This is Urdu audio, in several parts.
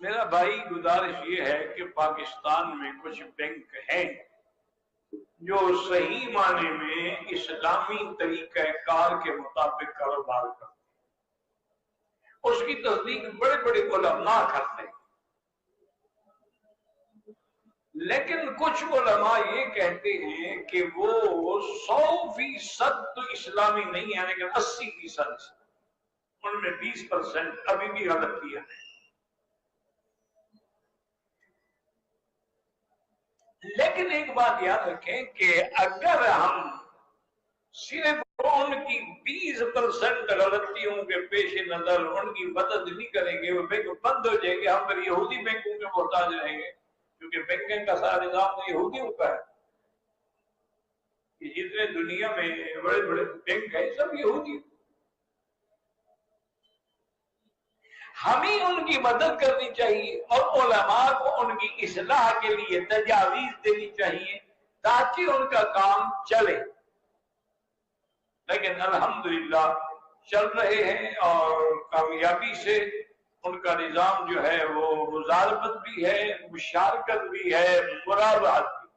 میرا بھائی گزارش یہ ہے کہ پاکستان میں کچھ بینک ہیں جو صحیح معنی میں اسلامی طریقہ کار کے مطابق کاروبار کرتے ہیں، اس کی تصدیق بڑے بڑے علماء کرتے ہیں، لیکن کچھ علماء یہ کہتے ہیں کہ وہ 100% تو اسلامی نہیں ہے، لیکن 80% ان میں 20% ابھی بھی غلطیاں ہیں۔ لیکن ایک بات یاد رکھیں کہ اگر ہم صرف ان کی 20% غلطیوں کے پیش نظر ان کی مدد نہیں کریں گے، وہ بینک بند ہو جائیں گے، ہم پھر یہودی بینکوں کے محتاج رہیں گے، کیونکہ بینکنگ کا سارا نظام تو یہودیوں کا ہے۔ کہ جتنے دنیا میں بڑے بڑے بینک ہیں سب یہودی، ہمیں ان کی مدد کرنی چاہیے اور علماء کو ان کی اصلاح کے لیے تجاویز دینی چاہیے تاکہ ان کا کام چلے۔ لیکن الحمدللہ چل رہے ہیں اور کامیابی سے ان کا نظام جو ہے وہ مزاربت بھی ہے، مشارکت بھی ہے، مرابحت بھی۔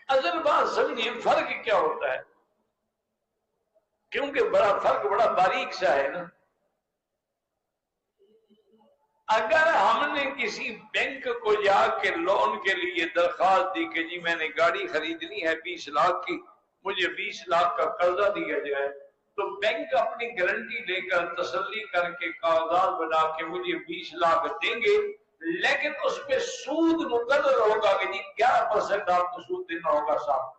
اصل بات سمجھیں فرق کیا ہوتا ہے، کیونکہ فرق بڑا باریک سا ہے نا۔ اگر ہم نے کسی بینک کو جا کے لون کے لیے درخواست دی کہ جی میں نے گاڑی خریدنی ہے 20 لاکھ کی، مجھے 20 لاکھ کا قرضہ دیا جائے، تو بینک اپنی گارنٹی لے کر تسلی کر کے کاغذات بنا کے مجھے 20 لاکھ دیں گے، لیکن اس پہ سود مقرر ہوگا کہ جی 11% آپ کو سود دینا ہوگا صاحب،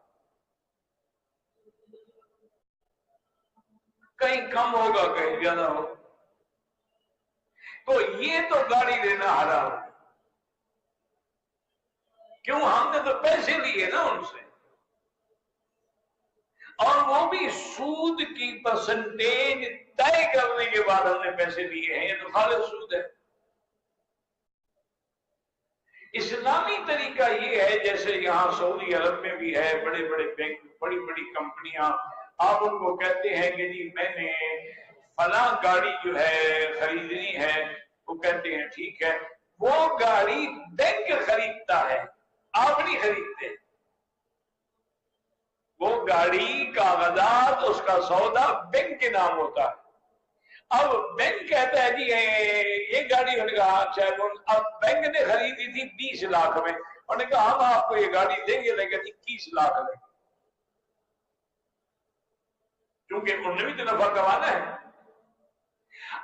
کہیں کم ہوگا کہیں زیادہ ہوگا۔ تو یہ تو گاڑی لینا حرام ہے، کیوں؟ ہم نے تو پیسے لیے نا ان سے، اور وہ بھی سود کی پرسنٹیج طے کرنے کے بعد ہم نے پیسے لیے ہیں، یہ تو خالص سود ہے۔ اسلامی طریقہ یہ ہے، جیسے یہاں سعودی عرب میں بھی ہے، بڑے بڑے بینک، بڑی بڑی کمپنیاں، آپ ان کو کہتے ہیں کہ جی میں نے فلاں گاڑی جو ہے خریدنی ہے، وہ کہتے ہیں ٹھیک ہے، وہ گاڑی بینک خریدتا ہے، آپ نہیں خریدتے، وہ گاڑی کاغذات اس کا سودا بینک کے نام ہوتا ہے۔ اب بینک کہتا ہے جی یہ گاڑی، انہوں نے کہا اچھا، اب بینک نے خریدی تھی 20 لاکھ میں، انہوں نے کہا ہم آپ کو یہ گاڑی دیں گے لیکن 21 لاکھ میں، کیونکہ انہوں نے بھی تو نفع کمانا ہے۔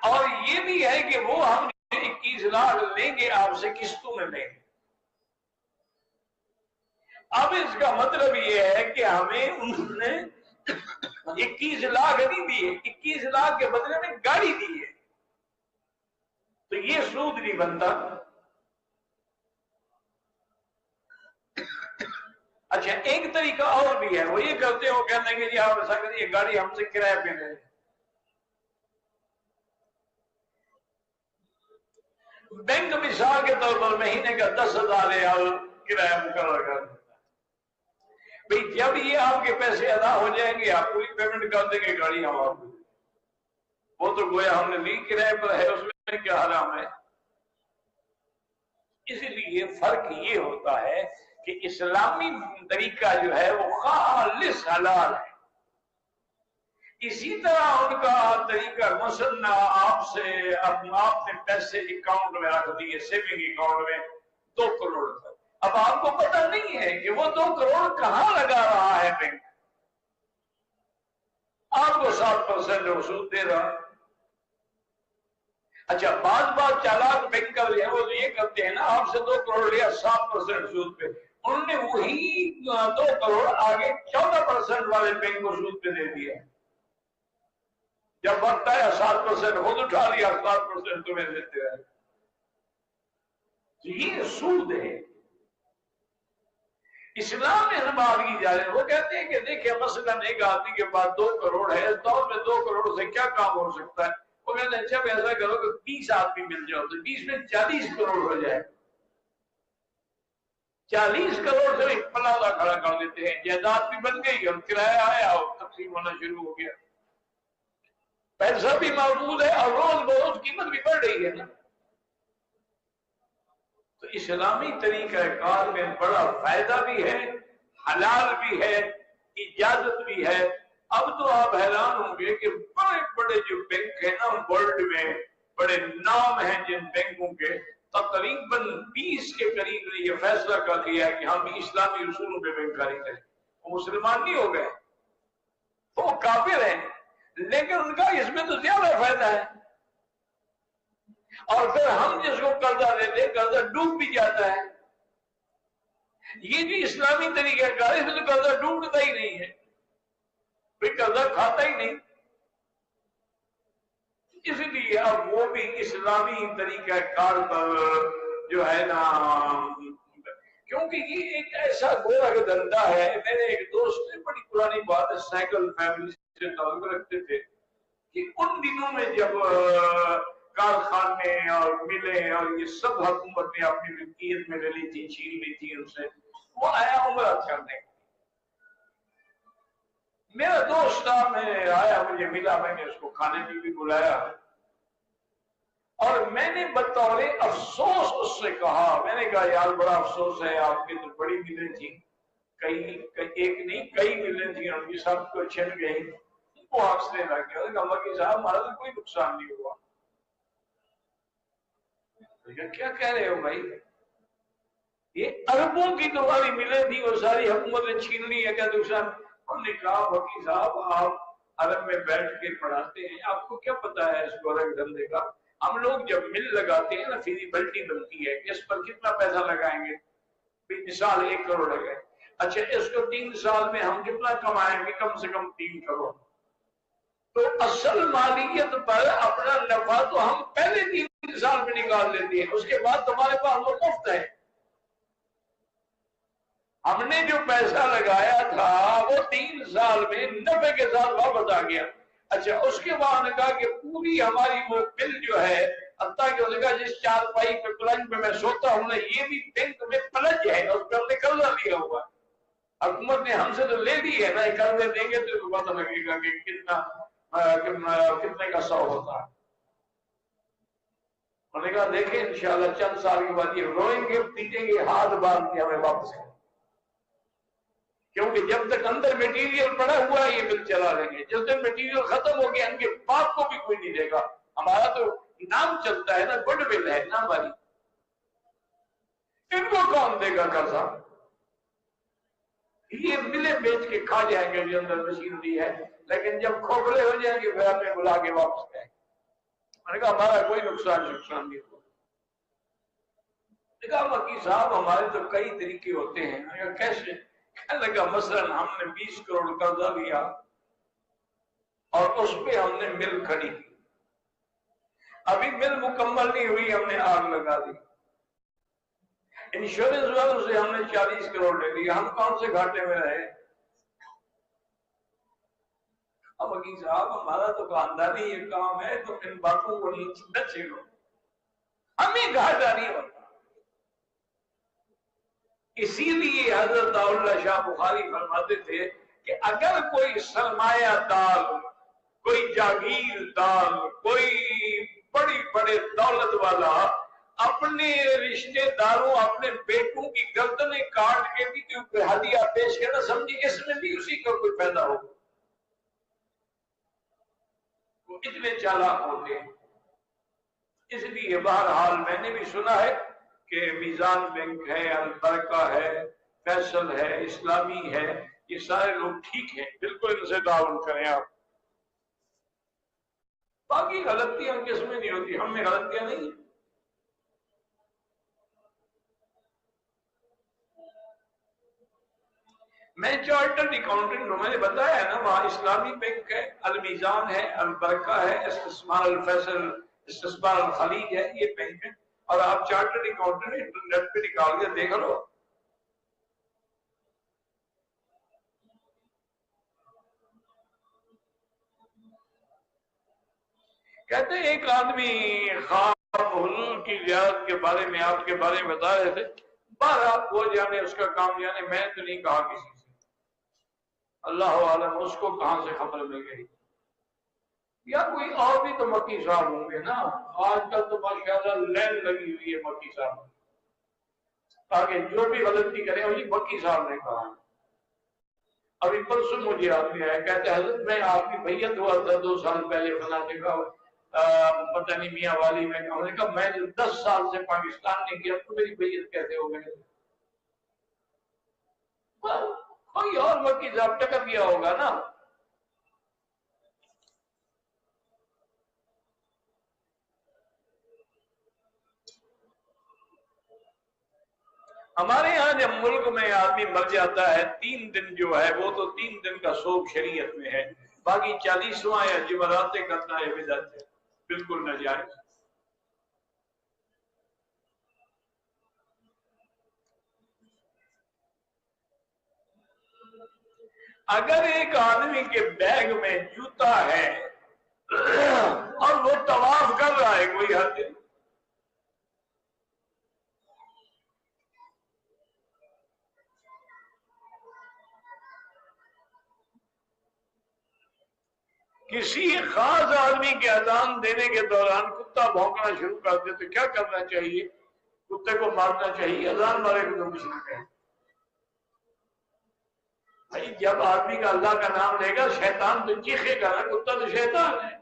اور یہ بھی ہے کہ وہ ہم 21 لاکھ لیں گے آپ سے، قسطوں میں لیں گے۔ اب اس کا مطلب یہ ہے کہ ہمیں انہوں نے 21 لاکھ نہیں دیے، 21 لاکھ کے بدلے میں گاڑی دی ہے، تو یہ سود نہیں بنتا۔ اچھا ایک طریقہ اور بھی ہے، وہ یہ کرتے ہیں، وہ کہتے ہیں کہ جی آپ ایسا کریے، یہ گاڑی ہم سے کرایہ پہ لے لیں، بینک مثال کے طور پر مہینے کا 10,000 ریال کرایہ مقرر کر دیتا ہے، بھئی جب یہ آپ کے پیسے ادا ہو جائیں گے آپ پوری پیمنٹ کر دیں گے، گاڑی ہم آپ کو، وہ تو گویا ہم نے لی کرایہ پر ہے، اس میں کیا حرام ہے؟ اس لیے فرق یہ ہوتا ہے کہ اسلامی طریقہ جو ہے وہ خالص حلال ہے۔ اسی طرح ان کا طریقہ مثلا آپ سے آپ نے پیسے اکاؤنٹ میں رکھ دیے، سیونگ اکاؤنٹ میں 2 کروڑ، اب آپ کو پتہ نہیں ہے کہ وہ 2 کروڑ کہاں لگا رہا ہے بینک، آپ کو 7% سود دے رہا۔ اچھا بعض چالاک بینک کا ہے، وہ تو یہ کرتے ہیں نا، آپ سے 2 کروڑ لیا 7% سود پہ، انہوں نے وہی 2 کروڑ آگے 14% والے بینک کو سود پہ دے دیا، جب وقت آیا 7% خود اٹھا لیا، 7% تمہیں دیتے ہیں، یہ سود ہے۔ اسلام میں ہم بات کی جا رہے ہیں، وہ کہتے ہیں کہ دیکھیں مثلا ایک آدمی کے پاس 2 کروڑ ہے، اس دور میں 2 کروڑ سے کیا کام ہو سکتا ہے؟ وہ کہتے ہیں جب ایسا کرو کہ 20 آدمی مل جاؤ تو 20 میں 40 کروڑ ہو جائے، 40 کروڑ سے ایک پلازہ کھڑا کر دیتے ہیں، جائیداد بھی بن گئی اور کرایہ آیا اور تقسیم ہونا شروع ہو گیا، پیسہ بھی موجود ہے اور روز بروز قیمت بھی بڑھ رہی ہے نا۔ تو اسلامی طریقہ کار میں بڑا فائدہ بھی ہے، حلال بھی ہے، اجازت بھی ہے۔ اب تو آپ حیران ہوں گے کہ بڑے بڑے جو بینک ہیں نا ورلڈ میں، بڑے نام ہیں جن بینکوں کے، تقریباً 20 کے قریب نے یہ فیصلہ کر لیا ہے کہ ہم اسلامی اصولوں پہ بینکاری کریں۔ وہ مسلمان نہیں ہو گئے، وہ کافر ہیں، لیکن ان کا اس میں تو زیادہ فائدہ ہے۔ اور پھر ہم جس کو قرضہ دیتے قرضہ ڈوب بھی جاتا ہے۔ یہ جو اسلامی طریقہ کار اس میں تو قرضہ ڈوبتا ہی نہیں ہے، کوئی قرضہ کھاتا ہی نہیں۔ اس لیے اب وہ بھی اسلامی طریقہ کار پر جو ہے نا، کیونکہ یہ ایک ایسا گورکھ دھندا ہے۔ میرے ایک دوست نے، بڑی پرانی بات ہے، سائیکل فیملی سے تعلق رکھتے تھے، کہ ان دنوں میں جب کارخانے اور ملیں اور یہ سب حکومت نے اپنی ملکیت میں لے لی تھی، چھین لی تھی ان سے، وہ آیا عمرہ کرنے۔ میرا دوست تھا، میں آیا، مجھے ملا، میں نے اس کو کھانے کے لیے بلایا، اور میں نے بطور افسوس اس سے کہا، میں نے کہا یار بڑا افسوس ہے، آپ کی تو بڑی ملیں تھیں، ایک نہیں کئی ملیں تھیں، ان کی سب کو چھن گئی۔ وہ ہنسنے لگ گیا، کہا مکی صاحب ہمارا تو کوئی نقصان نہیں ہوا۔ کیا کہہ رہے ہو بھائی، یہ اربوں کی تمہاری ملیں تھی، وہ ساری حکومت نے چھین لی ہے، کیا نقصان؟ انہوں نے کہا وکیل صاحب آپ عرب میں بیٹھ کے پڑھاتے ہیں، آپ کو کیا پتا ہے اس گورکھ دھندے کا؟ ہم لوگ جب مل لگاتے ہیں نا، فیزیبلٹی بنتی ہے، اس پر کتنا پیسہ لگائیں گے؟ مثال 1 کروڑ لگائیں، اچھا اس کو 3 سال میں ہم کتنا کمائیں گے؟ کم سے کم 3 کروڑ۔ تو اصل مالیت پر اپنا نفع تو ہم پہلے 3 سال میں نکال لیتے ہیں، اس کے بعد تمہارے پاس وہ مفت ہے۔ ہم نے جو پیسہ لگایا تھا وہ 3 سال میں نفع کے ساتھ واپس آ گیا۔ اچھا اس کے بعد نے کہا کہ پوری ہماری وہ بل جو ہے، حتیٰ کہ اس نے کہا جس چارپائی پہ پلنگ پہ میں سوتا ہوں نا، یہ بھی بینک میں پلنج ہے، اس پہ ہم نے قرضہ لیا ہوا، حکومت نے ہم سے تو لے لی ہے نا، قرضے دیں گے تو پتہ لگے گا کہ کتنے کا 100 ہوتا ہے۔ انہوں نے کہا دیکھیں انشاءاللہ چند سال کے بعد یہ روئیں گے، پیٹیں گے، ہاتھ باندھ کے ہمیں واپس کریں، کیونکہ جب تک اندر میٹیریل پڑا ہوا ہے یہ بل چلا لیں گے، جس دن میٹیریل ختم ہو گیا ان کے باپ کو بھی کوئی نہیں دے گا، ہمارا تو نام چلتا ہے نا، گڈ ول ہے نا ہماری، ان کو کون دے گا قرضہ؟ یہ ملیں بیچ کے کھا جائیں گے جو اندر مشینری ہے، لیکن جب کھوکھلے ہو جائیں گے پھر ہمیں بلا کے واپس جائیں گے۔ میں نے کہا ہمارا کوئی نقصان نہیں ہوا۔ نے کہا وکیل صاحب ہمارے تو کئی طریقے ہوتے ہیں۔ میں نے کہا کیسے؟ کہنے لگا مثلاً ہم نے 20 کروڑ قرضہ لیا اور اس پہ ہم نے مل کھڑی کی، ابھی مل مکمل نہیں ہوئی، ہم نے آگ لگا دی، انشورنس والوں سے ہم نے 40 کروڑ لے لیا، ہم کون سے گھاٹے میں رہے؟ اب وکیل صاحب ہمارا تو خاندانی یہ کام ہے، تو ان باتوں کو نہ چھیڑو، ہمیں گھاٹا نہیں ہوتا۔ اسی لیے حضرت اللہ شاہ بخاری فرماتے تھے کہ اگر کوئی سرمایہ دار، کوئی جاگیر دار، کوئی بڑے دولت والا اپنے رشتے داروں، اپنے بیٹوں کی گردنیں کاٹ کے بھی کوئی ہدیہ پیش کرنا، سمجھے اس میں بھی اسی کا کوئی فائدہ ہوگا۔ وہ اتنے چالاک ہوتے ہیں۔ اس لیے بہرحال میں نے بھی سنا ہے کہ میزان بینک ہے، البرکہ ہے، فیصل ہے، اسلامی ہے، یہ سارے لوگ ٹھیک ہیں، بالکل ان سے تعاون کریں آپ۔ باقی غلطیاں کس میں نہیں ہوتی، ہم میں غلطیاں نہیں ہیں۔ میں چارٹرڈ اکاؤنٹنٹ ہوں، میں نے بتایا ہے نا، وہاں اسلامی بینک ہے، المیزان ہے، البرکہ ہے، استثمار الفیصل، استثمار الخلیج ہے، یہ بینک ہے۔ اور آپ چارٹرڈ اکاؤنٹنٹ انٹرنیٹ پہ نکال کے دیکھ لو۔ کہتے ہیں ایک آدمی خواب حضور کی زیارت کے بارے میں، آپ کے بارے میں بتا رہے تھے، بارہ وہ جانے اس کا کام جانے، میں تو نہیں کہا کسی سے، اللہ عالم اس کو کہاں سے خبر مل گئی۔ یا کوئی اور بھی تو مکی صاحب ہوں گے نا، آج کل تو ماشاءاللہ لین لگی ہوئی ہے مکی صاحب۔ آگے جو بھی غلطی کرے وہی بکی صاحب نے کہا. ابھی پرسوں مجھے آدمی آیا کہتے ہیں حضرت میں آپ کی بیعت ہوا تھا 2 سال پہلے فلاں جگہ پتہ نہیں میاں والی میں. انہوں نے کہا میں 10 سال سے پاکستان نہیں گیا تو میری بیعت کیسے ہو گئی؟ کوئی اور وکیل صاحب ٹکر گیا ہوگا نا. ہمارے ہاں جب ملک میں آدمی مر جاتا ہے 3 دن جو ہے وہ تو 3 دن کا سوگ شریعت میں ہے، باقی 40واں یا جمعراتیں کرنا ہے بدعت ہے، بالکل ناجائز. اگر ایک آدمی کے بیگ میں جوتا ہے اور وہ طواف کر رہا ہے کوئی حد نہیں. کسی خاص آدمی کے اذان دینے کے دوران کتا بھونکنا شروع کر دے تو کیا کرنا چاہیے؟ کتے کو مارنا چاہیے؟ اذان والے کو تو کچھ نہ کہیں. بھائی جب آدمی کا اللہ کا نام لے گا شیطان تو چیخے گا نا، کتا تو شیطان ہے.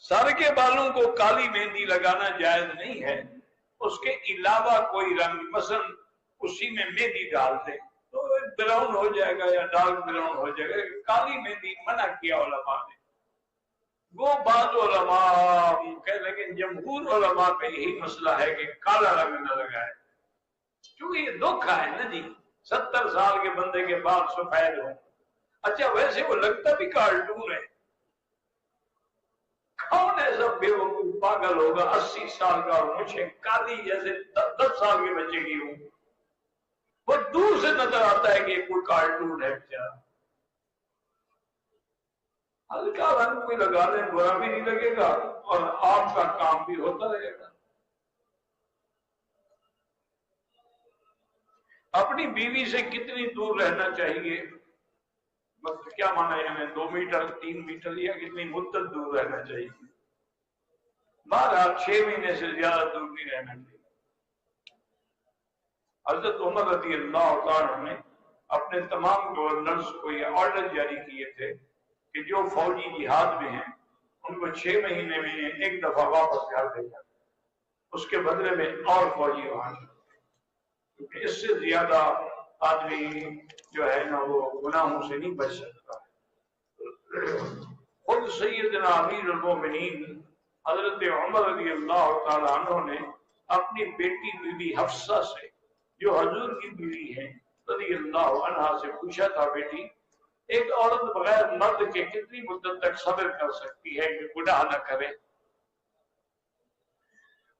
سر کے بالوں کو کالی مہندی لگانا جائز نہیں ہے، اس کے علاوہ کوئی رنگ مثلا اسی میں مہندی ڈال دے تو براؤن ہو جائے گا یا ڈارک براؤن ہو جائے گا. کالی مہندی منع کیا علماء نے. وہ بعض علماء کہ لیکن جمہور علماء کا یہی مسئلہ ہے کہ کالا رنگ نہ لگائے، کیونکہ یہ دکھ ہے نا جی 70 سال کے بندے کے بال سفید ہوں. اچھا ویسے وہ لگتا بھی کارٹون ہے. کون ایسا بے وقوف پاگل ہوگا 80 سال کا اور مجھے کالی جیسے 10 سال کے بچے کی ہوں؟ وہ دور سے نظر آتا ہے کہ کوئی کارٹون ہے بیچارہ. ہلکا رنگ کوئی لگا دیں برا بھی نہیں لگے گا اور آپ کا کام بھی ہوتا رہے گا. اپنی بیوی سے کتنی دور رہنا چاہیے؟ مطلب کیا مانا ہے ہمیں 2 میٹر 3 میٹر یا کتنی مدت دور رہنا چاہیے؟ بہرحال 6 مہینے سے زیادہ دور نہیں رہنا چاہیے. حضرت عمر رضی اللہ تعالیٰ نے اپنے تمام گورنرز کو یہ آرڈر جاری کیے تھے کہ جو فوجی جہاد میں ہیں ان کو 6 مہینے میں 1 دفعہ واپس کر دے جائے، اس کے بدلے میں اور فوجی وہاں، کیونکہ اس سے زیادہ آدمی جو ہے نا وہ گناہوں سے نہیں بچ سکتا. خود سیدنا امیر المومنین حضرت عمر رضی اللہ تعالیٰ عنہ نے اپنی بیٹی بی بی حفصہ سے جو حضور کی بیوی ہے رضی اللہ عنہ سے پوچھا تھا بیٹی ایک عورت بغیر مرد کے کتنی مدت تک صبر کر سکتی ہے کہ گناہ نہ کرے؟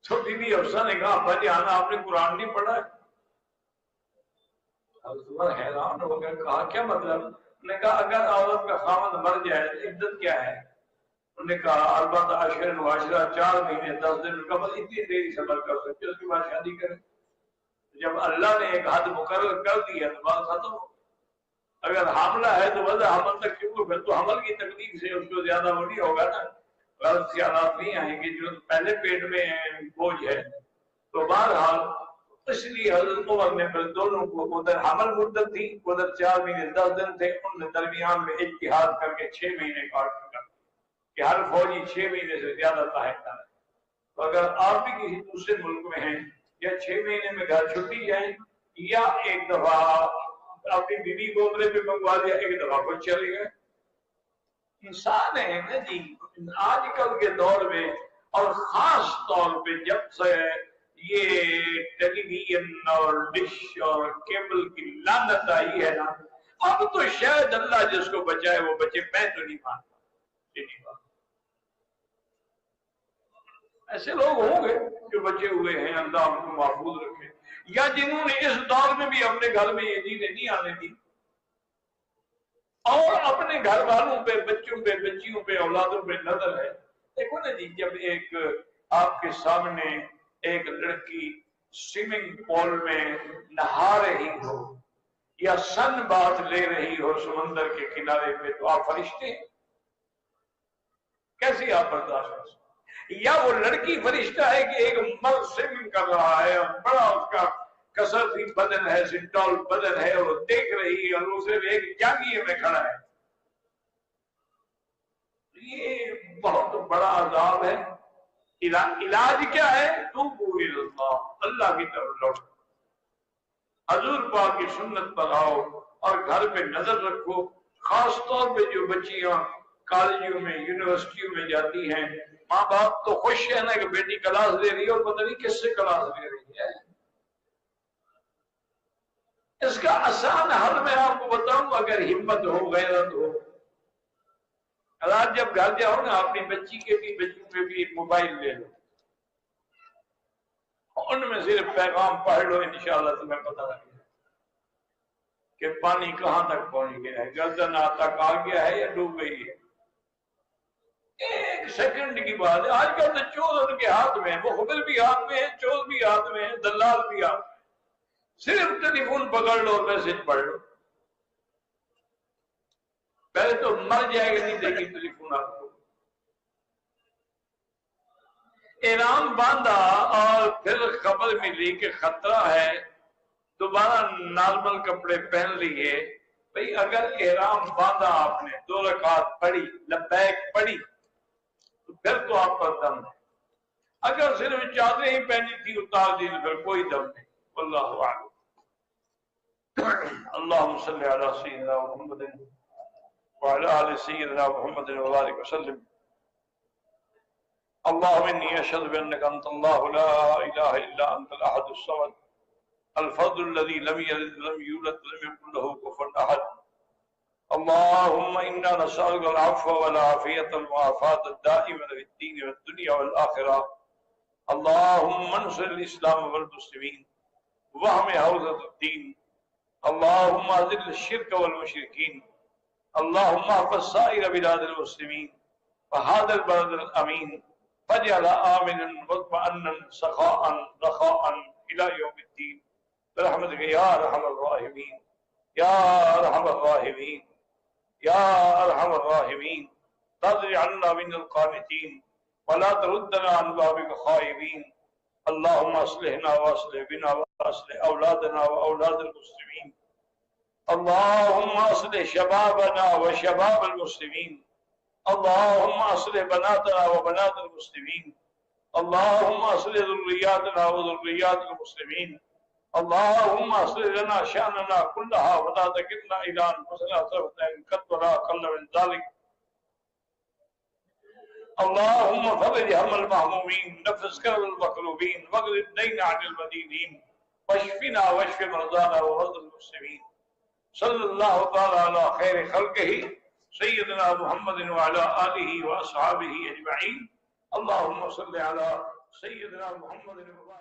تو بی بی حفصہ نے کہا ابا جان آپ نے قرآن نہیں پڑھا ہے؟ حضرت حیران ہو گئے، کہا کیا مطلب؟ انہوں نے کہا اگر عورت کا خامد مر جائے تو عدت کیا ہے؟ انہوں نے کہا اربعۃ اشہر و عشرہ 4 مہینے 10 دن کا بس اتنی دیر صبر کر سکتے اس کے بعد شادی کرے. جب اللہ نے ایک حد مقرر کر دی ہے تو بات ختم ہو. اگر حاملہ ہے تو وضع حمل تک کیوں، پھر تو حمل کی تکلیف سے اس کو زیادہ وہ نہیں ہوگا نا، غلط خیالات نہیں آئیں گے جو پہلے پیٹ میں بوجھ ہے. تو بہرحال اس لیے حضرت عمر نے پھر دونوں کو ادھر حمل مدت تھی ادھر 4 مہینے 10 دن تھے، ان نے درمیان میں اجتہاد کر کے 6 مہینے کاٹ دیا کہ ہر فوجی 6 مہینے سے زیادہ تاحق نہ رہے. تو اگر آپ بھی کسی دوسرے ملک میں ہیں یا 6 مہینے میں گھر چھٹی جائیں یا ایک دفعہ اپنی بیوی کو عمرے پہ منگوا دیا 1 دفعہ کو چلے گئے. انسان ہے نا جی آج کل کے دور میں، اور خاص طور پہ جب سے یہ ٹیلی ویژن اور ڈش اور کیبل کی لعنت آئی ہے نا، اب تو شاید اللہ جس کو بچائے وہ بچے. میں تو نہیں مانتا ایسے لوگ ہوں گے جو بچے ہوئے ہیں، اللہ ان کو محفوظ رکھے، یا جنہوں نے اس دور میں بھی اپنے گھر میں یہ چیزیں نہیں آنے دی اور اپنے گھر والوں پہ بچوں پہ بچیوں پہ اولادوں پہ نظر ہے. دیکھو نا جی جب ایک آپ کے سامنے ایک لڑکی سوئمنگ پول میں نہا رہی ہو یا سن بات لے رہی ہو سمندر کے کنارے پہ تو آپ فرشتے ہیں. کیسے آپ برداشت کر سکتے؟ یا وہ لڑکی فرشتہ ہے کہ ایک مرد سوئمنگ کر رہا ہے اور بڑا اس کا کثرتی بدن ہے، سٹال بدن ہے، اور دیکھ رہی ہے، اور اسے ایک جانگیے میں کھڑا ہے. یہ بہت بڑا عذاب ہے. علاج کیا ہے؟ توبوا الی اللہ، اللہ کی طرف لوٹو، حضور پاک کی سنت پر آؤ، اور گھر پہ نظر رکھو. خاص طور پہ جو بچیاں کالجوں میں یونیورسٹیوں میں جاتی ہیں، ماں باپ تو خوش ہے نا کہ بیٹی کلاس دے رہی ہے، اور پتہ نہیں کس سے کلاس دے رہی ہے. اس کا آسان حل میں آپ کو بتاؤں، اگر ہمت ہو، غیرت ہو. جب گھر جاؤ نا، اپنی بچی کے بھی بچوں کے بھی موبائل لے لو، ان میں صرف پیغام پڑھ لو، انشاءاللہ تمہیں پتہ لگے کہ پانی کہاں تک پہنچ گیا ہے، گردن تک آ گیا ہے یا ڈوب گئی ہے. ایک سیکنڈ کی بات ہے. آج کل تو چور ان کے ہاتھ میں ہے، مخبر بھی ہاتھ میں ہے، چور بھی ہاتھ میں ہے، دلال بھی ہاتھ میں ہے. صرف ٹیلی فون پکڑ لو اور میسج پڑھ لو. پہلے تو مر جائے گا، نہیں دے گی ٹیلی فون آپ کو. احرام باندھا اور پھر خبر ملی کہ خطرہ ہے، دوبارہ نارمل کپڑے پہن لیے. بھئی اگر احرام باندھا آپ نے، 2 رکعات پڑھی، لبیک پڑھی، تو پھر تو آپ پر دم ہے. اگر صرف چادریں ہی پہنی تھی، اتار دی، تو پھر کوئی دم نہیں. واللہ اعلم. اللہم صلی علی سیدنا محمد وعلی آل سیدنا محمد وبارک وسلم. اللہم انی اشہد بانک انت اللہ لا الہ الا انت الاحد الصمد الفرد الذی لم یلد ولم یولد ولم یکن له کفوا احد. اللہم انا نسألک العفو والعافیۃ والمعافاۃ الدائمة فی الدین والدنیا والآخرہ. اللہم انصر الاسلام والمسلمین واحم حوزة الدین. اللہم اذل الشرک والمشرکین. اللہم احفظ سائر بلاد المسلمین وهذا البلد الامین فاجعل آمنا مطمئنا سخاء رخاء الى يوم الدین برحمتک یا ارحم الراحمین یا ارحم الراحمین یا ارحم الراحمین. ترض عنا من القانتین ولا تردنا عن بابک خائبین. اللہم اصلحنا واصلح بنا واصلح اولادنا واولاد المسلمین. اللہم اصلح شبابنا وشباب المسلمین. اللہم اصلح بناتنا وبنات المسلمین. اللہم اصلح ذریاتنا وذریات المسلمین. اللہم اصلح لنا شأننا كلها ولا تكلنا إلى أنفسنا طرفة عين قط ولا أقل من ذلك. اللهم فرج هم المهمومين، نفس كرب المكروبين، واقض الدين عن المدينين، واشفنا واشف مرضانا ومرضى المسلمين. صلى الله تعالى على خير خلقه سيدنا محمد وعلى آله وأصحابه أجمعين. اللهم صل على سيدنا محمد وعلى